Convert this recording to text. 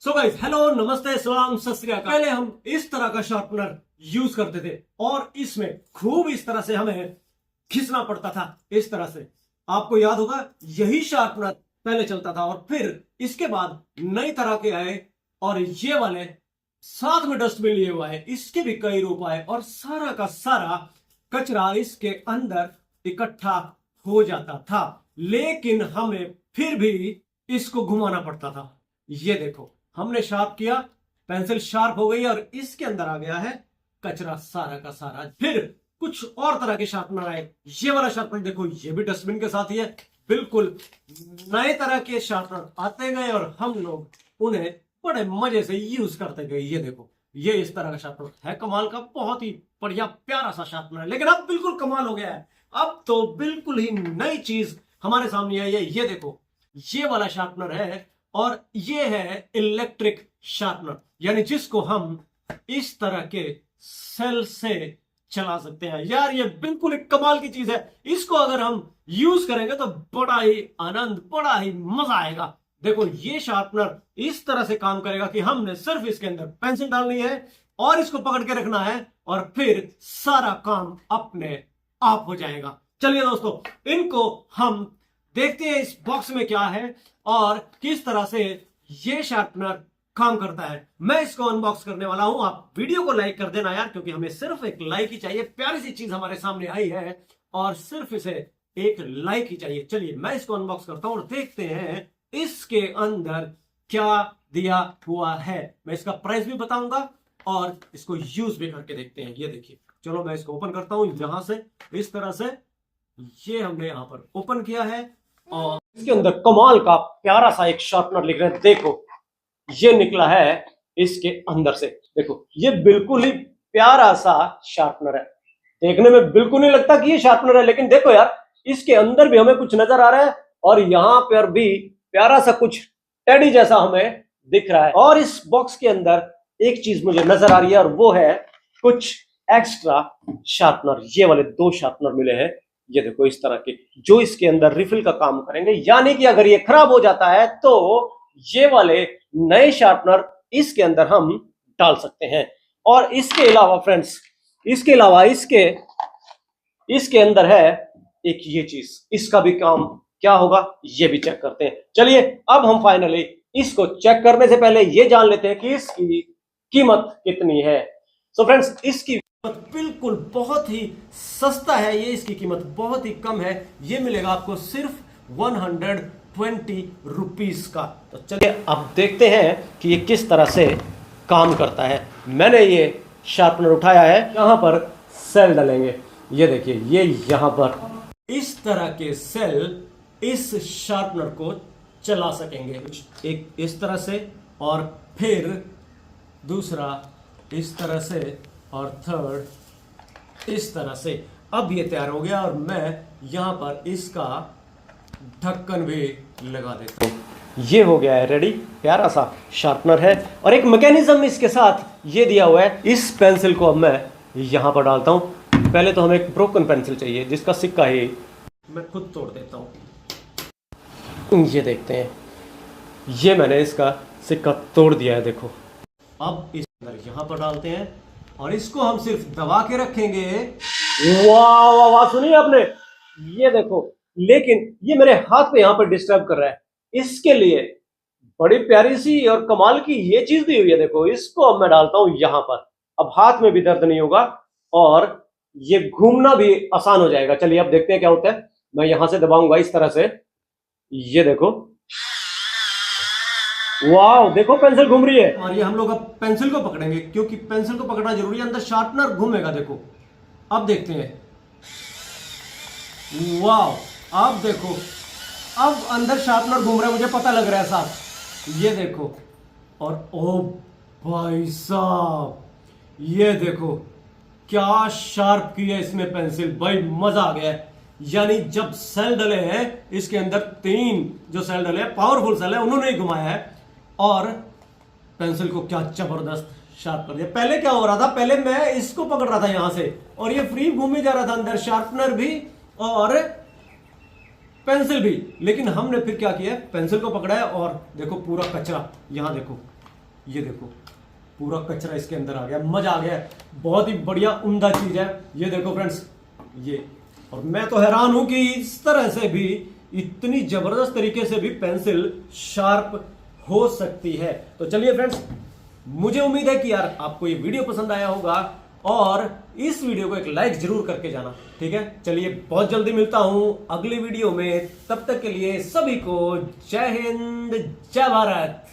So guys, hello, नमस्ते, सलाम, सत श्री अकाल। पहले हम इस तरह का शार्पनर यूज करते थे और इसमें खूब इस तरह से हमें खींचना पड़ता था। इस तरह से आपको याद होगा, यही शार्पनर पहले चलता था और फिर इसके बाद नई तरह के आए और ये वाले साथ में डस्टबिन लिए हुआ है। इसके भी कई रूप आए और सारा का सारा कचरा इसके अंदर इकट्ठा हो जाता था, लेकिन हमें फिर भी इसको घुमाना पड़ता था। ये देखो, हमने शार्प किया, पेंसिल शार्प हो गई और इसके अंदर आ गया है कचरा सारा का सारा। फिर कुछ और तरह के शार्पनर आए। ये वाला शार्पनर देखो, ये भी डस्टबिन के साथ ही है। बिल्कुल नए तरह के शार्पनर आते गए और हम लोग उन्हें बड़े मजे से यूज करते गए। ये देखो, ये इस तरह का शार्पनर है, कमाल का, बहुत ही बढ़िया प्यारा सा शार्पनर है। लेकिन अब बिल्कुल कमाल हो गया है। अब तो बिल्कुल ही नई चीज हमारे सामने आई है। ये देखो, ये वाला शार्पनर है और ये है इलेक्ट्रिक शार्पनर, यानी जिसको हम इस तरह के सेल से चला सकते हैं। यार, ये बिल्कुल एक कमाल की चीज है। इसको अगर हम यूज करेंगे तो बड़ा ही आनंद, बड़ा ही मजा आएगा। देखो, ये शार्पनर इस तरह से काम करेगा कि हमने सिर्फ इसके अंदर पेंसिल डालनी है और इसको पकड़ के रखना है और फिर सारा काम अपने आप हो जाएगा। चलिए दोस्तों, इनको हम देखते हैं इस बॉक्स में क्या है और किस तरह से ये शार्पनर काम करता है। मैं इसको अनबॉक्स करने वाला हूं। आप वीडियो को लाइक कर देना यार, क्योंकि हमें सिर्फ एक लाइक ही चाहिए। प्यारी सी चीज हमारे सामने आई है और सिर्फ इसे एक लाइक ही चाहिए। चलिए, मैं इसको अनबॉक्स करता हूं और देखते हैं इसके अंदर क्या दिया हुआ है। मैं इसका प्राइस भी बताऊंगा और इसको यूज भी करके देखते हैं। ये देखिए, चलो मैं इसको ओपन करता हूं यहां से। इस तरह से ये हमने यहां पर ओपन किया है और इसके अंदर कमाल का प्यारा सा एक शार्पनर लिख रहे हैं। देखो, ये निकला है इसके अंदर से। देखो, ये बिल्कुल ही प्यारा सा शार्पनर है। देखने में बिल्कुल नहीं लगता कि ये शार्पनर है, लेकिन देखो यार, इसके अंदर भी हमें कुछ नजर आ रहा है और यहां पर भी प्यारा सा कुछ टेडी जैसा हमें दिख रहा है। और इस बॉक्स के अंदर एक चीज मुझे नजर आ रही है और वो है कुछ एक्स्ट्रा शार्पनर। ये वाले 2 शार्पनर मिले हैं। ये देखो, इस तरह के, जो इसके अंदर रिफिल का काम करेंगे, यानी कि अगर ये खराब हो जाता है तो ये वाले नए शार्पनर इसके अंदर हम डाल सकते हैं। और इसके अलावा फ्रेंड्स, इसके अलावा इसके अंदर है एक ये चीज। इसका भी काम क्या होगा ये भी चेक करते हैं। चलिए, अब हम फाइनली इसको चेक करने से पहले ये जान लेते हैं कि इसकी कीमत कितनी है। सो फ्रेंड्स, इसकी बिल्कुल बहुत ही सस्ता है। ये इसकी कीमत बहुत ही कम है। ये मिलेगा आपको सिर्फ 120 रुपीस का। तो चलिए अब देखते हैं कि ये किस तरह से काम करता है। मैंने ये शार्पनर उठाया है, यहां पर सेल डलेंगे। ये देखिए, ये यहां पर इस तरह के सेल इस शार्पनर को चला सकेंगे। एक इस तरह से और फिर दूसरा इस तरह से और थर्ड इस तरह से। अब ये तैयार हो गया और मैं यहां पर इसका ढक्कन भी लगा देता हूं। ये हो गया है रेडी। प्यारा सा शार्पनर है और एक मैकेनिज्म इसके साथ ये दिया हुआ है। इस पेंसिल को अब मैं यहां पर डालता हूं। पहले तो हमें एक ब्रोकन पेंसिल चाहिए जिसका सिक्का ही मैं खुद तोड़ देता हूं। ये देखते हैं, ये मैंने इसका सिक्का तोड़ दिया है। देखो, अब इस अंदर यहां पर डालते हैं और इसको हम सिर्फ दबा के रखेंगे। वाह वाह वाह, सुनिए आपने, ये देखो। लेकिन ये मेरे हाथ पे यहां पर डिस्टर्ब कर रहा है। इसके लिए बड़ी प्यारी सी और कमाल की ये चीज दी हुई है। देखो, इसको अब मैं डालता हूं यहां पर। अब हाथ में भी दर्द नहीं होगा और ये घूमना भी आसान हो जाएगा। चलिए अब देखते हैं क्या होता है। मैं यहां से दबाऊंगा इस तरह से। ये देखो, वाह, देखो पेंसिल घूम रही है। और ये हम लोग अब पेंसिल को पकड़ेंगे, क्योंकि पेंसिल को पकड़ना जरूरी है। अंदर शार्पनर घूमेगा। देखो, अब देखते हैं। वाह, अब देखो, अब अंदर शार्पनर घूम रहा है, मुझे पता लग रहा है साहब। ये देखो, और ओ भाई साहब, ये देखो क्या शार्प की है इसमें पेंसिल। भाई मजा आ गया है। यानी जब सेल डले हैं इसके अंदर, 3 जो सेल डले हैं, पावरफुल सेल है, उन्होंने ही घुमाया है और पेंसिल को क्या जबरदस्त शार्प कर दिया। पहले क्या हो रहा था, पहले मैं इसको पकड़ रहा था यहां से और ये फ्री घूमे जा रहा था अंदर, शार्पनर भी और पेंसिल भी। लेकिन हमने फिर क्या किया, पेंसिल को पकड़ा है और देखो पूरा कचरा, यहां देखो ये देखो पूरा कचरा इसके अंदर आ गया, मजा आ गया, बहुत ही बढ़िया उम्दा चीज है। ये देखो फ्रेंड्स ये, और मैं तो हैरान हूं कि इस तरह से भी, इतनी जबरदस्त तरीके से भी पेंसिल शार्प हो सकती है। तो चलिए फ्रेंड्स, मुझे उम्मीद है कि यार आपको ये वीडियो पसंद आया होगा और इस वीडियो को एक लाइक जरूर करके जाना, ठीक है। चलिए बहुत जल्दी मिलता हूं अगली वीडियो में, तब तक के लिए सभी को जय हिंद जय भारत।